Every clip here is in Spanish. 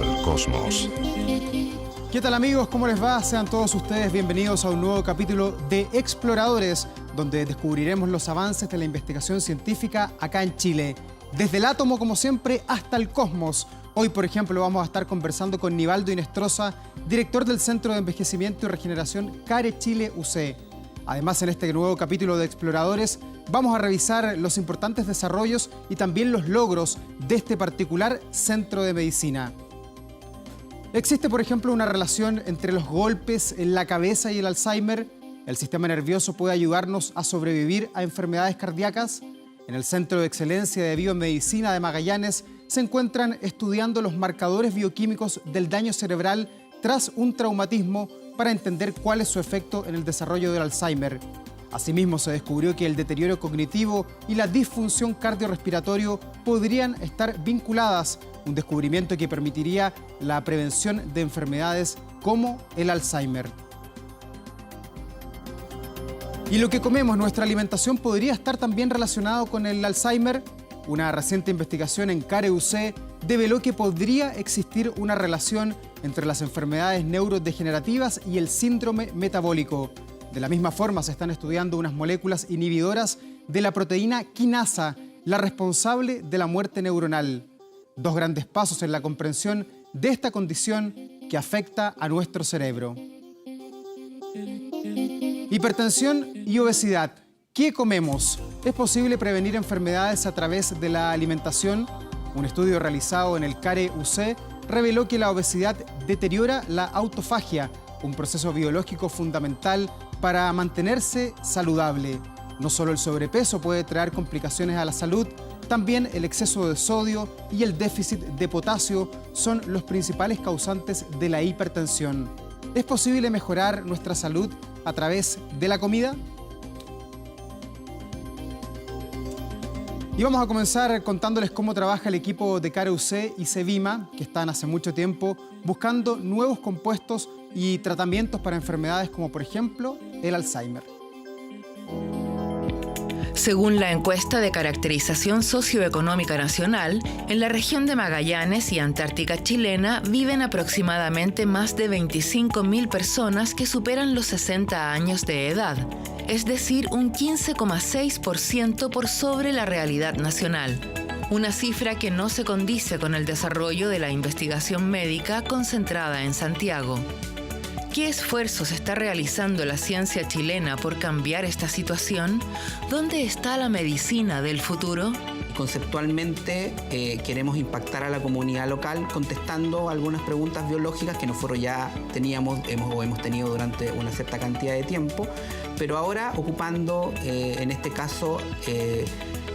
al cosmos. ¿Qué tal, amigos? ¿Cómo les va? Sean todos ustedes bienvenidos a un nuevo capítulo de Exploradores, donde descubriremos los avances de la investigación científica acá en Chile. Desde el átomo, como siempre, hasta el cosmos. Hoy, por ejemplo, vamos a estar conversando con Nivaldo Inestrosa, director del Centro de Envejecimiento y Regeneración CARE Chile UC. Además, en este nuevo capítulo de Exploradores, vamos a revisar los importantes desarrollos y también los logros de este particular centro de medicina. Existe, por ejemplo, una relación entre los golpes en la cabeza y el Alzheimer. ¿El sistema nervioso puede ayudarnos a sobrevivir a enfermedades cardíacas? En el Centro de Excelencia de Biomedicina de Magallanes se encuentran estudiando los marcadores bioquímicos del daño cerebral tras un traumatismo para entender cuál es su efecto en el desarrollo del Alzheimer. Asimismo, se descubrió que el deterioro cognitivo y la disfunción cardiorrespiratoria podrían estar vinculadas, un descubrimiento que permitiría la prevención de enfermedades como el Alzheimer. Y lo que comemos, nuestra alimentación, podría estar también relacionado con el Alzheimer. Una reciente investigación en CARE UC develó que podría existir una relación entre las enfermedades neurodegenerativas y el síndrome metabólico. De la misma forma, se están estudiando unas moléculas inhibidoras de la proteína quinasa, la responsable de la muerte neuronal. Dos grandes pasos en la comprensión de esta condición que afecta a nuestro cerebro. Hipertensión y obesidad. ¿Qué comemos? ¿Es posible prevenir enfermedades a través de la alimentación? Un estudio realizado en el CARE UC reveló que la obesidad deteriora la autofagia, un proceso biológico fundamental para mantenerse saludable. No solo el sobrepeso puede traer complicaciones a la salud, también el exceso de sodio y el déficit de potasio son los principales causantes de la hipertensión. ¿Es posible mejorar nuestra salud a través de la comida? Y vamos a comenzar contándoles cómo trabaja el equipo de CARE UC y CEVIMA, que están hace mucho tiempo buscando nuevos compuestos y tratamientos para enfermedades como, por ejemplo, el Alzheimer. Según la encuesta de caracterización socioeconómica nacional, en la región de Magallanes y Antártica chilena viven aproximadamente más de 25.000 personas que superan los 60 años de edad, es decir, un 15,6% por sobre la realidad nacional. Una cifra que no se condice con el desarrollo de la investigación médica concentrada en Santiago. ¿Qué esfuerzos está realizando la ciencia chilena por cambiar esta situación? ¿Dónde está la medicina del futuro? Conceptualmente queremos impactar a la comunidad local contestando algunas preguntas biológicas que nosotros ya hemos tenido durante una cierta cantidad de tiempo, pero ahora ocupando en este caso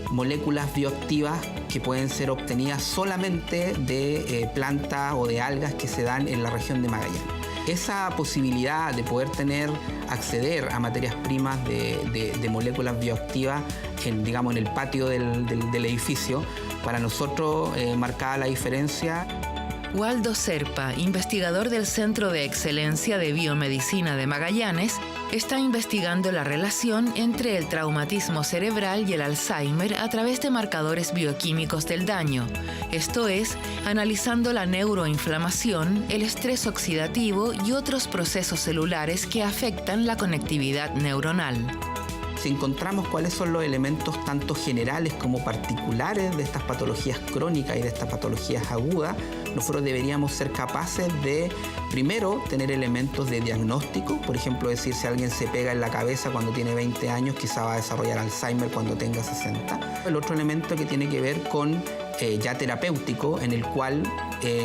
moléculas bioactivas que pueden ser obtenidas solamente de plantas o de algas que se dan en la región de Magallanes. Esa posibilidad de poder acceder a materias primas de moléculas bioactivas en el patio del edificio, para nosotros marcaba la diferencia. Waldo Serpa, investigador del Centro de Excelencia de Biomedicina de Magallanes, está investigando la relación entre el traumatismo cerebral y el Alzheimer a través de marcadores bioquímicos del daño, esto es, analizando la neuroinflamación, el estrés oxidativo y otros procesos celulares que afectan la conectividad neuronal. Si encontramos cuáles son los elementos tanto generales como particulares de estas patologías crónicas y de estas patologías agudas, nosotros deberíamos ser capaces de, primero, tener elementos de diagnóstico. Por ejemplo, decir si alguien se pega en la cabeza cuando tiene 20 años, quizá va a desarrollar Alzheimer cuando tenga 60. El otro elemento que tiene que ver con ya terapéutico, en el cual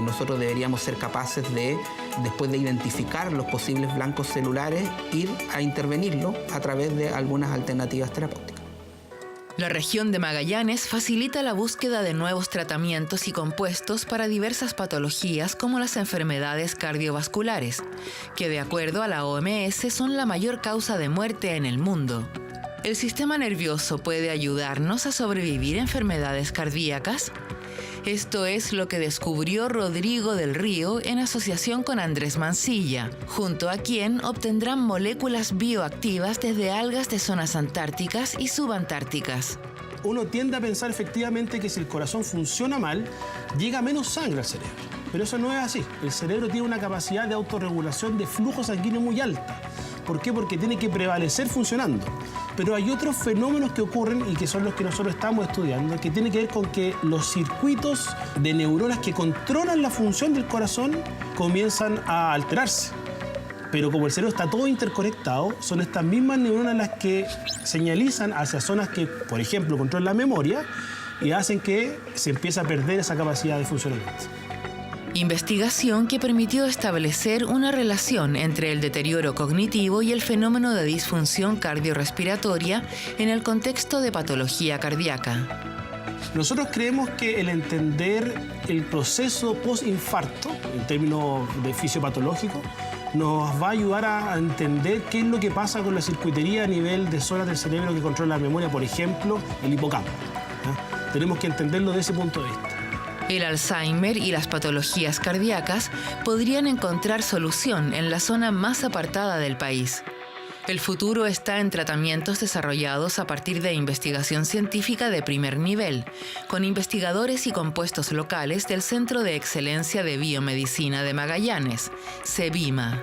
nosotros deberíamos ser capaces de, después de identificar los posibles blancos celulares, ir a intervenirlo a través de algunas alternativas terapéuticas. La región de Magallanes facilita la búsqueda de nuevos tratamientos y compuestos para diversas patologías como las enfermedades cardiovasculares, que de acuerdo a la OMS son la mayor causa de muerte en el mundo. ¿El sistema nervioso puede ayudarnos a sobrevivir a enfermedades cardíacas? Esto es lo que descubrió Rodrigo del Río en asociación con Andrés Mancilla, junto a quien obtendrán moléculas bioactivas desde algas de zonas antárticas y subantárticas. Uno tiende a pensar efectivamente que si el corazón funciona mal, llega menos sangre al cerebro. Pero eso no es así. El cerebro tiene una capacidad de autorregulación de flujo sanguíneo muy alta. ¿Por qué? Porque tiene que prevalecer funcionando. Pero hay otros fenómenos que ocurren y que son los que nosotros estamos estudiando, que tienen que ver con que los circuitos de neuronas que controlan la función del corazón comienzan a alterarse. Pero como el cerebro está todo interconectado, son estas mismas neuronas las que señalizan hacia zonas que, por ejemplo, controlan la memoria y hacen que se empiece a perder esa capacidad de funcionamiento. Investigación que permitió establecer una relación entre el deterioro cognitivo y el fenómeno de disfunción cardiorrespiratoria en el contexto de patología cardíaca. Nosotros creemos que el entender el proceso post-infarto, en términos de fisiopatológico, nos va a ayudar a entender qué es lo que pasa con la circuitería a nivel de zonas del cerebro que controla la memoria, por ejemplo, el hipocampo. Tenemos que entenderlo desde ese punto de vista. El Alzheimer y las patologías cardíacas podrían encontrar solución en la zona más apartada del país. El futuro está en tratamientos desarrollados a partir de investigación científica de primer nivel, con investigadores y compuestos locales del Centro de Excelencia de Biomedicina de Magallanes, CEBIMA.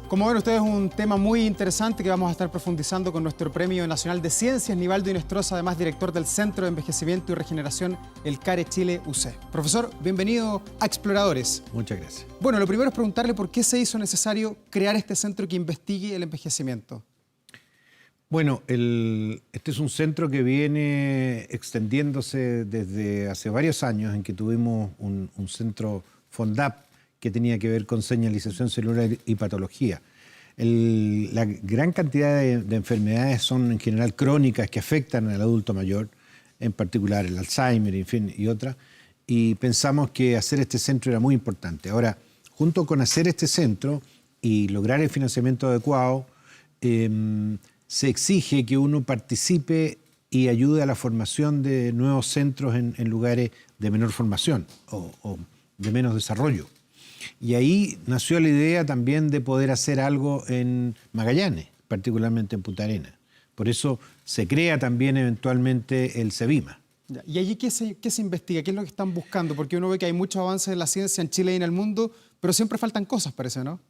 Como ven ustedes, un tema muy interesante que vamos a estar profundizando con nuestro Premio Nacional de Ciencias, Nivaldo Inestrosa, además director del Centro de Envejecimiento y Regeneración, el CARE Chile UC. Profesor, bienvenido a Exploradores. Muchas gracias. Bueno, lo primero es preguntarle por qué se hizo necesario crear este centro que investigue el envejecimiento. Bueno, este es un centro que viene extendiéndose desde hace varios años, en que tuvimos un centro FONDAP que tenía que ver con señalización celular y patología. La gran cantidad de enfermedades son en general crónicas que afectan al adulto mayor, en particular el Alzheimer, en fin, y otras, y pensamos que hacer este centro era muy importante. Ahora, junto con hacer este centro y lograr el financiamiento adecuado, se exige que uno participe y ayude a la formación de nuevos centros en lugares de menor formación o de menos desarrollo. Y ahí nació la idea también de poder hacer algo en Magallanes, particularmente en Punta Arenas. Por eso se crea también eventualmente el CEBIMA. ¿Y allí qué se investiga? ¿Qué es lo que están buscando? Porque uno ve que hay muchos avances en la ciencia en Chile y en el mundo, pero siempre faltan cosas, parece, ¿no?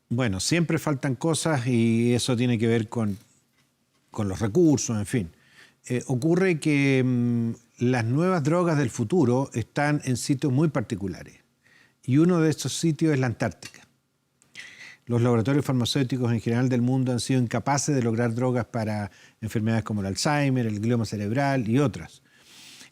Bueno, siempre faltan cosas y eso tiene que ver con los recursos, en fin. Ocurre que las nuevas drogas del futuro están en sitios muy particulares. Y uno de estos sitios es la Antártica. Los laboratorios farmacéuticos en general del mundo han sido incapaces de lograr drogas para enfermedades como el Alzheimer, el glioma cerebral y otras.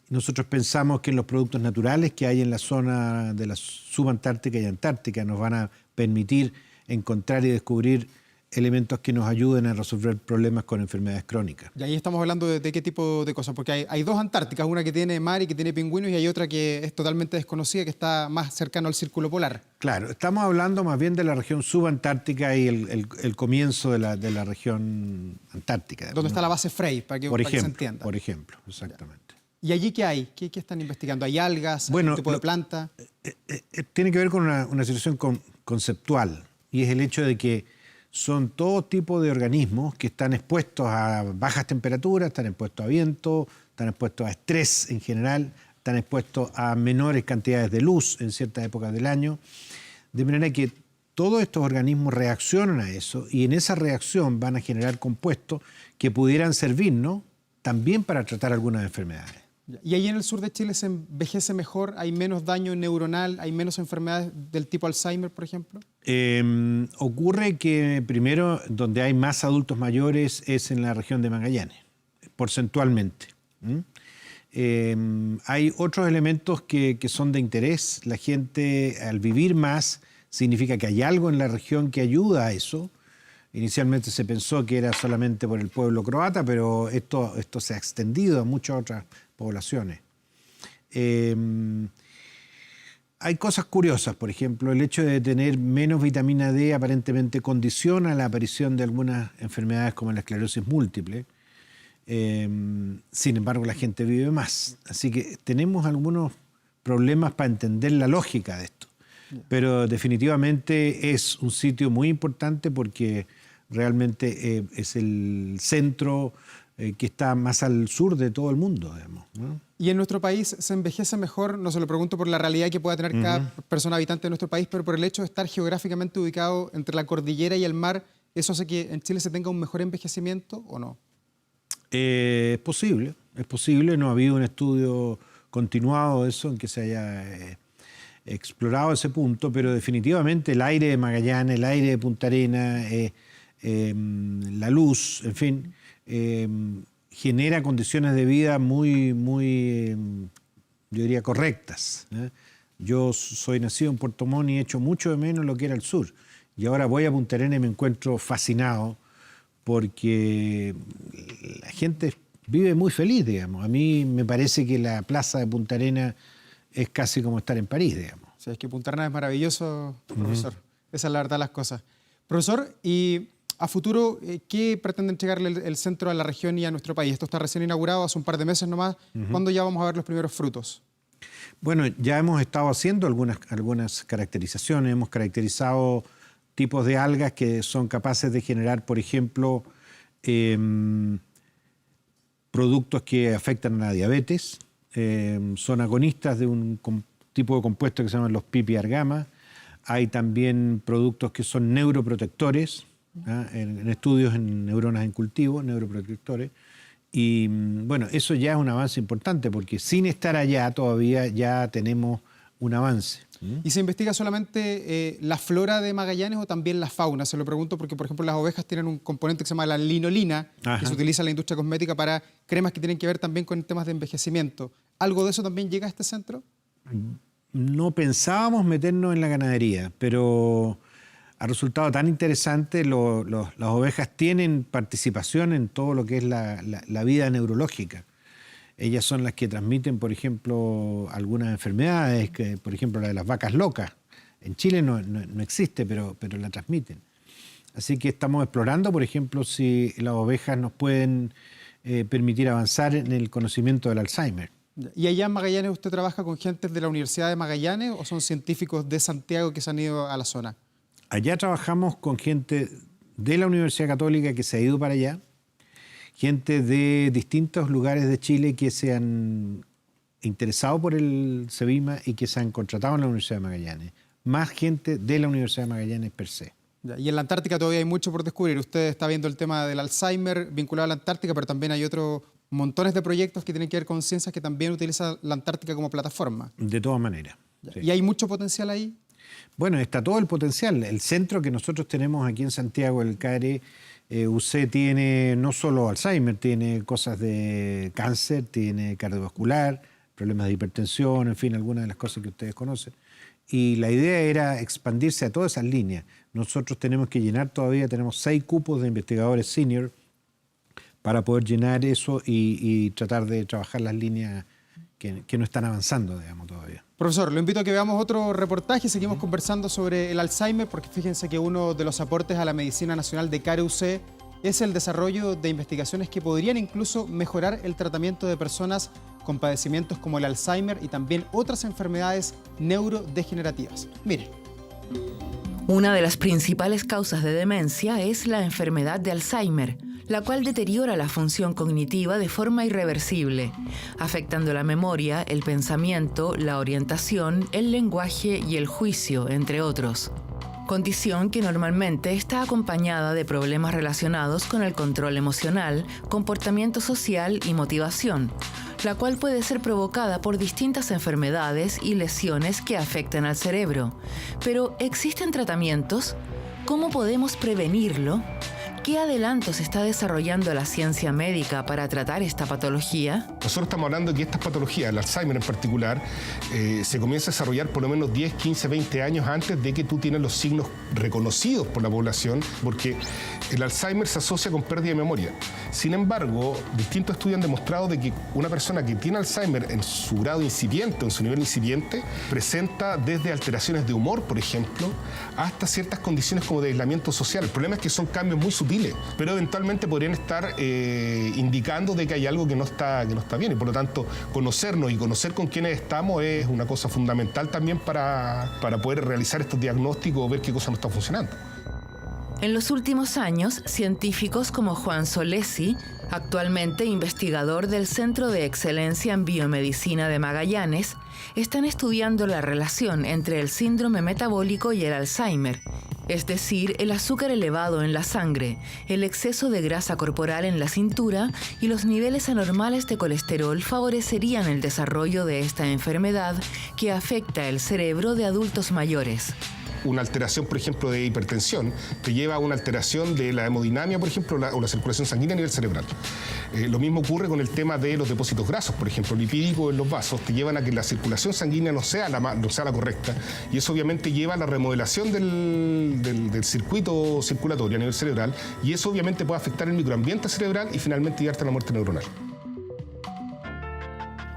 Nosotros pensamos que los productos naturales que hay en la zona de la subantártica y antártica nos van a permitir encontrar y descubrir elementos que nos ayuden a resolver problemas con enfermedades crónicas. Y ahí estamos hablando de qué tipo de cosas, porque hay dos Antárticas, una que tiene mar y que tiene pingüinos y hay otra que es totalmente desconocida, que está más cercano al círculo polar. Claro, estamos hablando más bien de la región subantártica y el comienzo de la región antártica. ¿Dónde está la base Frey, para que se entienda? Por ejemplo, exactamente. ¿Y allí qué hay? ¿Qué están investigando? ¿Hay algas? Bueno, ¿Un tipo de planta? Tiene que ver con una situación conceptual, y es el hecho de que son todo tipo de organismos que están expuestos a bajas temperaturas, están expuestos a viento, están expuestos a estrés en general, están expuestos a menores cantidades de luz en ciertas épocas del año, de manera que todos estos organismos reaccionan a eso y en esa reacción van a generar compuestos que pudieran servirnos también para tratar algunas enfermedades. ¿Y ahí en el sur de Chile se envejece mejor? ¿Hay menos daño neuronal? ¿Hay menos enfermedades del tipo Alzheimer, por ejemplo? Ocurre que primero donde hay más adultos mayores es en la región de Magallanes, porcentualmente. Hay otros elementos que son de interés. La gente, al vivir más, significa que hay algo en la región que ayuda a eso. Inicialmente se pensó que era solamente por el pueblo croata, pero esto se ha extendido a muchas otras poblaciones. Hay cosas curiosas, por ejemplo, el hecho de tener menos vitamina D aparentemente condiciona la aparición de algunas enfermedades como la esclerosis múltiple. Sin embargo, la gente vive más. Así que tenemos algunos problemas para entender la lógica de esto. Pero definitivamente es un sitio muy importante porque realmente es el centro que está más al sur de todo el mundo, digamos, ¿no? ¿Y en nuestro país se envejece mejor? No se lo pregunto por la realidad que pueda tener cada persona habitante de nuestro país, pero por el hecho de estar geográficamente ubicado entre la cordillera y el mar, ¿eso hace que en Chile se tenga un mejor envejecimiento o no? Es posible, no ha habido un estudio continuado de eso en que se haya explorado ese punto, pero definitivamente el aire de Magallanes, el aire de Punta Arenas, la luz, en fin, genera condiciones de vida muy, yo diría, correctas, ¿eh? Yo soy nacido en Puerto Montt y he hecho mucho de menos lo que era el sur. Y ahora voy a Punta Arenas y me encuentro fascinado porque la gente vive muy feliz, digamos. A mí me parece que la plaza de Punta Arenas es casi como estar en París, digamos. Sí, es que Punta Arenas es maravilloso, profesor. Esa es la verdad de las cosas. Profesor, y a futuro, ¿qué pretende entregarle el centro a la región y a nuestro país? Esto está recién inaugurado, hace un par de meses nomás. ¿Cuándo ya vamos a ver los primeros frutos? Bueno, ya hemos estado haciendo algunas caracterizaciones. Hemos caracterizado tipos de algas que son capaces de generar, por ejemplo, productos que afectan a la diabetes. Son agonistas de un tipo de compuesto que se llaman los pipiargama. Hay también productos que son neuroprotectores, en estudios en neuronas en cultivo, neuroprotectores. Y bueno, eso ya es un avance importante porque sin estar allá todavía ya tenemos un avance. ¿Y se investiga solamente la flora de Magallanes o también la fauna? Se lo pregunto porque, por ejemplo, las ovejas tienen un componente que se llama la linolina, que se utiliza en la industria cosmética para cremas que tienen que ver también con temas de envejecimiento. ¿Algo de eso también llega a este centro? No pensábamos meternos en la ganadería, pero ha resultado tan interesante. Las ovejas tienen participación en todo lo que es la vida neurológica. Ellas son las que transmiten, por ejemplo, algunas enfermedades, por ejemplo, la de las vacas locas. En Chile no existe, pero la transmiten. Así que estamos explorando, por ejemplo, si las ovejas nos pueden permitir avanzar en el conocimiento del Alzheimer. ¿Y allá en Magallanes usted trabaja con gente de la Universidad de Magallanes o son científicos de Santiago que se han ido a la zona? Allá trabajamos con gente de la Universidad Católica que se ha ido para allá, gente de distintos lugares de Chile que se han interesado por el CEBIMA y que se han contratado en la Universidad de Magallanes. Más gente de la Universidad de Magallanes per se. Y en la Antártica todavía hay mucho por descubrir. Usted está viendo el tema del Alzheimer vinculado a la Antártica, pero también hay otros montones de proyectos que tienen que ver con ciencias que también utilizan la Antártica como plataforma. De todas maneras. Sí. ¿Y hay mucho potencial ahí? Bueno, está todo el potencial. El centro que nosotros tenemos aquí en Santiago, el CARE UC, tiene no solo Alzheimer, tiene cosas de cáncer, tiene cardiovascular, problemas de hipertensión, en fin, algunas de las cosas que ustedes conocen. Y la idea era expandirse a todas esas líneas. Nosotros tenemos que llenar todavía, tenemos 6 cupos de investigadores senior para poder llenar eso y tratar de trabajar las líneas que no están avanzando, digamos, todavía. Profesor, lo invito a que veamos otro reportaje. Seguimos conversando sobre el Alzheimer, porque fíjense que uno de los aportes a la medicina nacional de CARE UC es el desarrollo de investigaciones que podrían incluso mejorar el tratamiento de personas con padecimientos como el Alzheimer y también otras enfermedades neurodegenerativas. Miren. Una de las principales causas de demencia es la enfermedad de Alzheimer, la cual deteriora la función cognitiva de forma irreversible, afectando la memoria, el pensamiento, la orientación, el lenguaje y el juicio, entre otros. Condición que normalmente está acompañada de problemas relacionados con el control emocional, comportamiento social y motivación, la cual puede ser provocada por distintas enfermedades y lesiones que afectan al cerebro. Pero, ¿existen tratamientos? ¿Cómo podemos prevenirlo? ¿Qué adelantos está desarrollando la ciencia médica para tratar esta patología? Nosotros estamos hablando de que estas patologías, el Alzheimer en particular, se comienza a desarrollar por lo menos 10, 15, 20 años antes de que tú tienes los signos reconocidos por la población, porque el Alzheimer se asocia con pérdida de memoria. Sin embargo, distintos estudios han demostrado de que una persona que tiene Alzheimer en su grado incipiente, en su nivel incipiente, presenta desde alteraciones de humor, por ejemplo, hasta ciertas condiciones como de aislamiento social. El problema es que son cambios muy sutiles, pero eventualmente podrían estar indicando de que hay algo que no está bien, y por lo tanto conocernos y conocer con quiénes estamos es una cosa fundamental también para poder realizar estos diagnósticos o ver qué cosa no está funcionando. En los últimos años, científicos como Juan Solesi Actualmente investigador del Centro de Excelencia en Biomedicina de Magallanes, están estudiando la relación entre el síndrome metabólico y el Alzheimer, es decir, el azúcar elevado en la sangre, el exceso de grasa corporal en la cintura y los niveles anormales de colesterol favorecerían el desarrollo de esta enfermedad que afecta el cerebro de adultos mayores. Una alteración, por ejemplo, de hipertensión te lleva a una alteración de la hemodinamia, por ejemplo, o la circulación sanguínea a nivel cerebral. Lo mismo ocurre con el tema de los depósitos grasos, por ejemplo, lipídicos en los vasos, te llevan a que la circulación sanguínea no sea la correcta, y eso obviamente lleva a la remodelación del circuito circulatorio a nivel cerebral, y eso obviamente puede afectar el microambiente cerebral y finalmente llevarte a la muerte neuronal.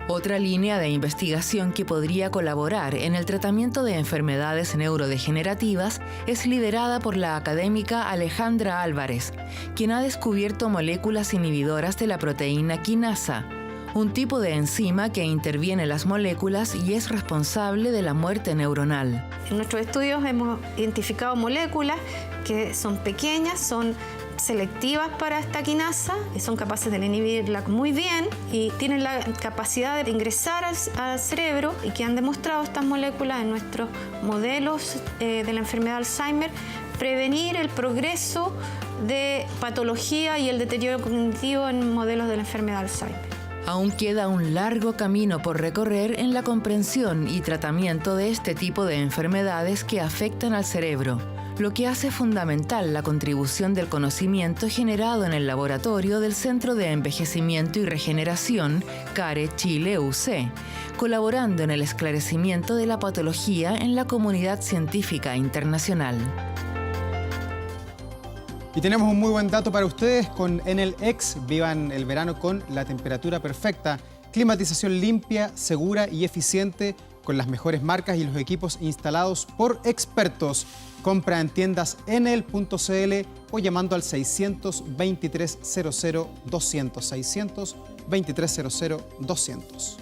Otra línea de investigación que podría colaborar en el tratamiento de enfermedades neurodegenerativas es liderada por la académica Alejandra Álvarez, quien ha descubierto moléculas inhibidoras de la proteína quinasa, un tipo de enzima que interviene en las moléculas y es responsable de la muerte neuronal. En nuestros estudios hemos identificado moléculas que son pequeñas, son selectivas para esta quinasa, son capaces de inhibirla muy bien y tienen la capacidad de ingresar al cerebro, y que han demostrado estas moléculas en nuestros modelos de la enfermedad de Alzheimer prevenir el progreso de patología y el deterioro cognitivo en modelos de la enfermedad de Alzheimer. Aún queda un largo camino por recorrer en la comprensión y tratamiento de este tipo de enfermedades que afectan al cerebro, lo que hace fundamental la contribución del conocimiento generado en el laboratorio del Centro de Envejecimiento y Regeneración, CARE Chile UC, colaborando en el esclarecimiento de la patología en la comunidad científica internacional. Y tenemos un muy buen dato para ustedes con Enel X. Vivan el verano con la temperatura perfecta, climatización limpia, segura y eficiente, con las mejores marcas y los equipos instalados por expertos. Compra en tiendas enel.cl o llamando al 623 00 200, 623 00 200.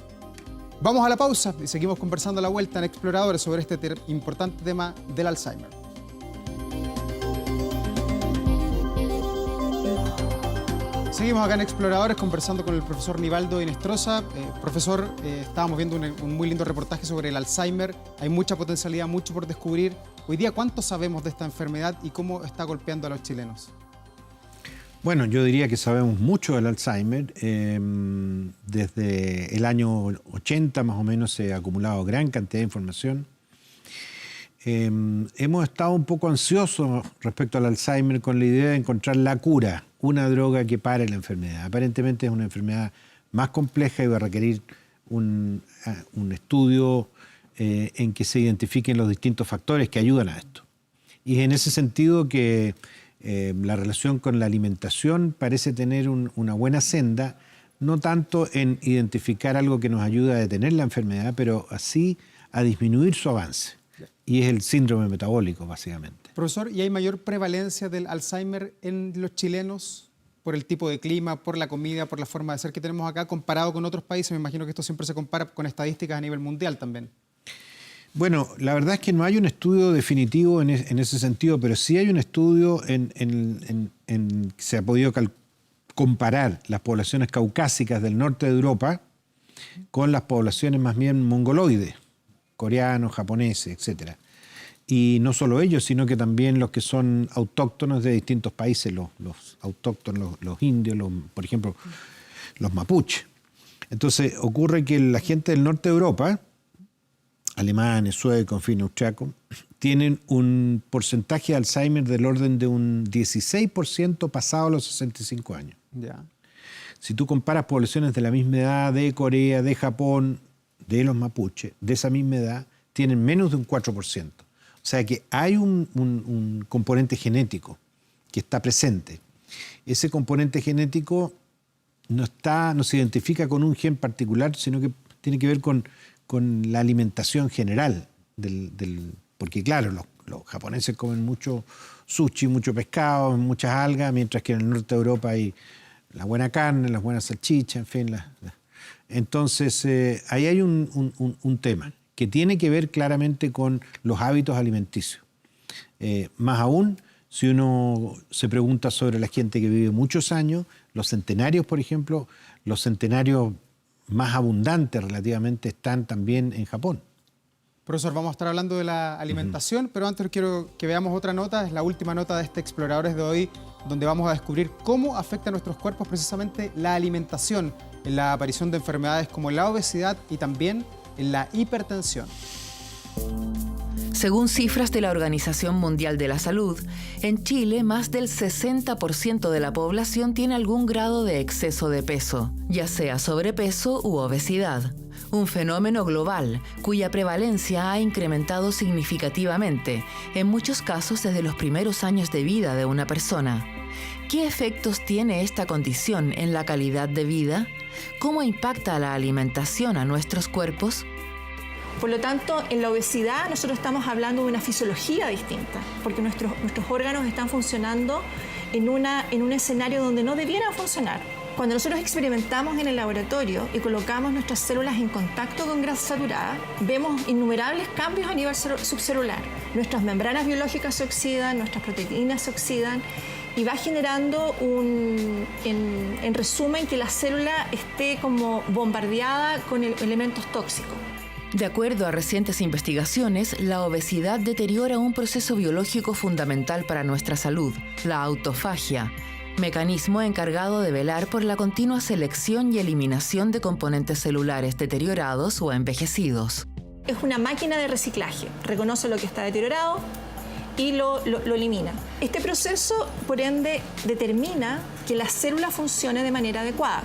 Vamos a la pausa y seguimos conversando a la vuelta en Exploradores sobre este importante tema del Alzheimer. Seguimos acá en Exploradores conversando con el profesor Nivaldo Hinestrosa. Profesor, estábamos viendo un muy lindo reportaje sobre el Alzheimer. Hay mucha potencialidad, mucho por descubrir. Hoy día, ¿cuánto sabemos de esta enfermedad y cómo está golpeando a los chilenos? Bueno, yo diría que sabemos mucho del Alzheimer. Desde el año 80 más o menos se ha acumulado gran cantidad de información. Hemos estado un poco ansiosos respecto al Alzheimer con la idea de encontrar la cura, una droga que pare la enfermedad. Aparentemente es una enfermedad más compleja y va a requerir un estudio en que se identifiquen los distintos factores que ayudan a esto. Y es en ese sentido que la relación con la alimentación parece tener una buena senda, no tanto en identificar algo que nos ayuda a detener la enfermedad, pero así a disminuir su avance. Y es el síndrome metabólico, básicamente. Profesor, ¿y hay mayor prevalencia del Alzheimer en los chilenos por el tipo de clima, por la comida, por la forma de ser que tenemos acá, comparado con otros países? Me imagino que esto siempre se compara con estadísticas a nivel mundial también. Bueno, la verdad es que no hay un estudio definitivo en ese sentido, pero sí hay un estudio en que se ha podido comparar las poblaciones caucásicas del norte de Europa con las poblaciones más bien mongoloides, coreanos, japoneses, etc. Y no solo ellos, sino que también los que son autóctonos de distintos países, los autóctonos, los indios, por ejemplo, los mapuches. Entonces ocurre que la gente del norte de Europa, alemanes, suecos, en fin, austriacos, tienen un porcentaje de Alzheimer del orden de un 16% pasado los 65 años. Ya. Si tú comparas poblaciones de la misma edad de Corea, de Japón, de los mapuches, de esa misma edad, tienen menos de un 4%. O sea que hay un componente genético que está presente. Ese componente genético no se identifica con un gen particular, sino que tiene que ver con la alimentación general. Porque claro, los japoneses comen mucho sushi, mucho pescado, muchas algas, mientras que en el norte de Europa hay la buena carne, las buenas salchichas, en fin. Entonces, ahí hay un tema que tiene que ver claramente con los hábitos alimenticios. Más aún, Si uno se pregunta sobre la gente que vive muchos años, los centenarios, por ejemplo, los centenarios más abundantes relativamente están también en Japón. Profesor, vamos a estar hablando de la alimentación, pero antes quiero que veamos otra nota, es la última nota de este Exploradores de hoy, donde vamos a descubrir cómo afecta a nuestros cuerpos precisamente la alimentación en la aparición de enfermedades como la obesidad y también en la hipertensión. Según cifras de la Organización Mundial de la Salud, en Chile más del 60% de la población tiene algún grado de exceso de peso, ya sea sobrepeso u obesidad. Un fenómeno global cuya prevalencia ha incrementado significativamente, en muchos casos desde los primeros años de vida de una persona. ¿Qué efectos tiene esta condición en la calidad de vida? ¿Cómo impacta la alimentación a nuestros cuerpos? Por lo tanto, en la obesidad nosotros estamos hablando de una fisiología distinta, porque nuestros órganos están funcionando en un escenario donde no debieran funcionar. Cuando nosotros experimentamos en el laboratorio y colocamos nuestras células en contacto con grasa saturada, vemos innumerables cambios a nivel subcelular. Nuestras membranas biológicas se oxidan, nuestras proteínas se oxidan, y va generando en resumen, que la célula esté como bombardeada con elementos tóxicos. De acuerdo a recientes investigaciones, la obesidad deteriora un proceso biológico fundamental para nuestra salud, la autofagia, mecanismo encargado de velar por la continua selección y eliminación de componentes celulares deteriorados o envejecidos. Es una máquina de reciclaje, reconoce lo que está deteriorado y lo elimina. Este proceso, por ende, determina que la célula funcione de manera adecuada.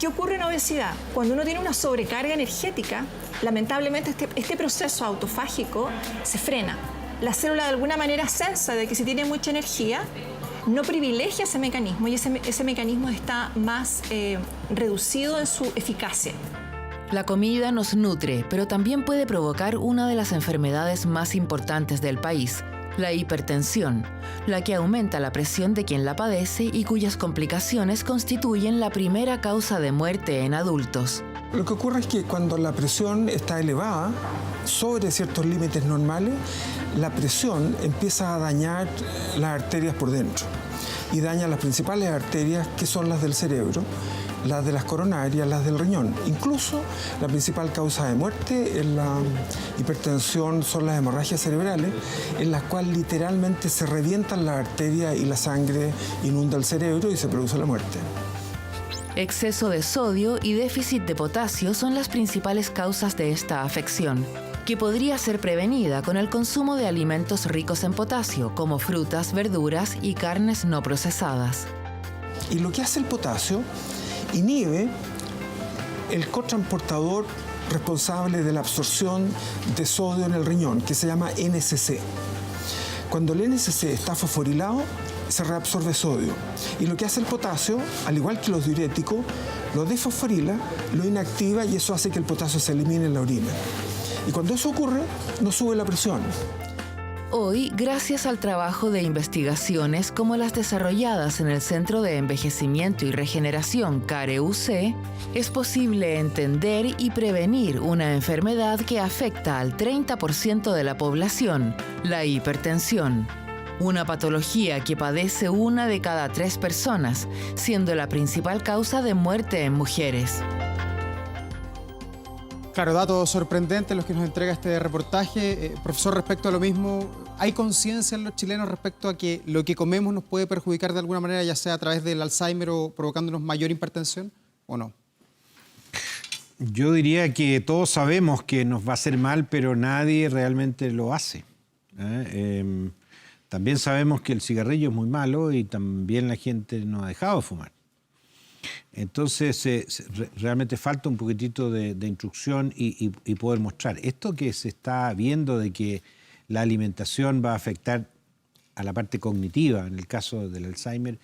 ¿Qué ocurre en obesidad? Cuando uno tiene una sobrecarga energética, lamentablemente este proceso autofágico se frena. La célula de alguna manera sensa de que si tiene mucha energía, no privilegia ese mecanismo y ese mecanismo está más reducido en su eficacia. La comida nos nutre, pero también puede provocar una de las enfermedades más importantes del país, la hipertensión, la que aumenta la presión de quien la padece y cuyas complicaciones constituyen la primera causa de muerte en adultos. Lo que ocurre es que cuando la presión está elevada, sobre ciertos límites normales, la presión empieza a dañar las arterias por dentro y daña las principales arterias, que son las del cerebro, las de las coronarias, las del riñón. Incluso la principal causa de muerte en la hipertensión son las hemorragias cerebrales, en las cuales literalmente se revientan las arterias y la sangre inunda el cerebro y se produce la muerte. Exceso de sodio y déficit de potasio son las principales causas de esta afección, que podría ser prevenida con el consumo de alimentos ricos en potasio, como frutas, verduras y carnes no procesadas. Y lo que hace el potasio, inhibe el cotransportador responsable de la absorción de sodio en el riñón, que se llama NSC. Cuando el NSC está fosforilado, se reabsorbe sodio. Y lo que hace el potasio, al igual que los diuréticos, lo desfosforila, lo inactiva y eso hace que el potasio se elimine en la orina. Y cuando eso ocurre, no sube la presión. Hoy, gracias al trabajo de investigaciones como las desarrolladas en el Centro de Envejecimiento y Regeneración CARE-UC, es posible entender y prevenir una enfermedad que afecta al 30% de la población, la hipertensión. Una patología que padece 1 de cada 3 personas, siendo la principal causa de muerte en mujeres. Claro, datos sorprendentes los que nos entrega este reportaje. Profesor, respecto a lo mismo, ¿hay conciencia en los chilenos respecto a que lo que comemos nos puede perjudicar de alguna manera, ya sea a través del Alzheimer o provocándonos mayor hipertensión, o no? Yo diría que todos sabemos que nos va a hacer mal, pero nadie realmente lo hace. También sabemos que el cigarrillo es muy malo y también la gente no ha dejado de fumar. Entonces, realmente falta un poquitito de instrucción y poder mostrar. Esto que se está viendo de que la alimentación va a afectar a la parte cognitiva, en el caso del Alzheimer,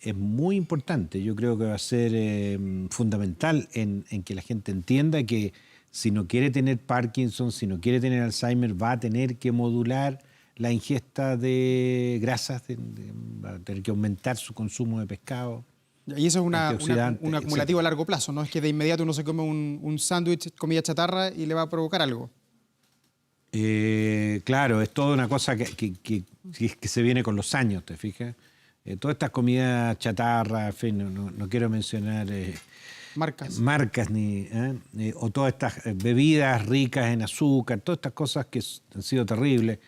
es muy importante. Yo creo que va a ser fundamental en que la gente entienda que si no quiere tener Parkinson, si no quiere tener Alzheimer, va a tener que modular la ingesta de grasas, va a tener que aumentar su consumo de pescado. Y eso es un acumulativo a largo plazo, ¿no? Es que de inmediato uno se come un sándwich, comida chatarra y le va a provocar algo. Claro, es toda una cosa que se viene con los años, ¿te fijas? Todas estas comidas chatarra, en fin, no quiero mencionar marcas o todas estas bebidas ricas en azúcar, todas estas cosas que han sido terribles,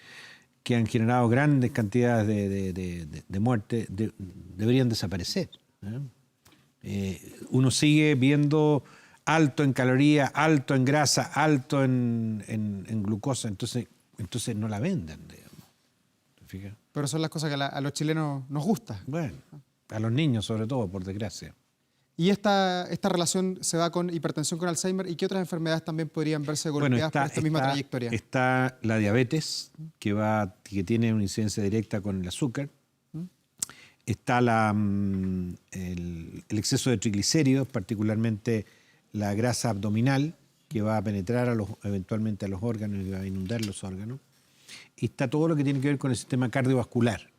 que han generado grandes cantidades de muerte, deberían desaparecer. Uno sigue viendo alto en calorías, alto en grasa, alto en glucosa, entonces no la venden, digamos. ¿Te fijas? Pero son las cosas que a los chilenos nos gustan. Bueno, a los niños sobre todo, por desgracia. ¿Y esta relación se da con hipertensión con Alzheimer y qué otras enfermedades también podrían verse golpeadas por esta misma trayectoria? Está la diabetes, que tiene una incidencia directa con el azúcar. Está el exceso de triglicéridos, particularmente la grasa abdominal, que va a penetrar eventualmente a los órganos y va a inundar los órganos. Y está todo lo que tiene que ver con el sistema cardiovascular,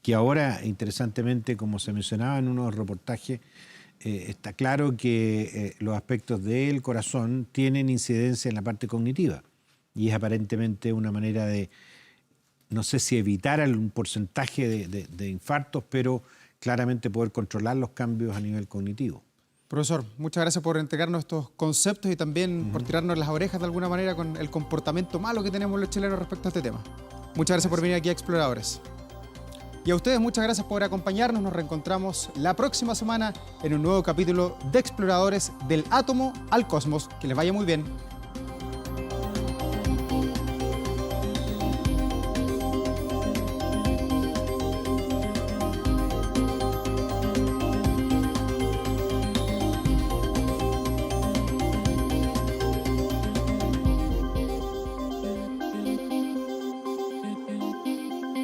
que ahora, interesantemente, como se mencionaba en unos reportajes, está claro que los aspectos del corazón tienen incidencia en la parte cognitiva. Y es aparentemente una manera de, no sé si evitar un porcentaje de infartos, pero claramente poder controlar los cambios a nivel cognitivo. Profesor, muchas gracias por entregarnos estos conceptos y también por tirarnos las orejas de alguna manera con el comportamiento malo que tenemos los chilenos respecto a este tema. Muchas gracias por venir aquí a Exploradores. Y a ustedes muchas gracias por acompañarnos. Nos reencontramos la próxima semana en un nuevo capítulo de Exploradores del átomo al cosmos. Que les vaya muy bien.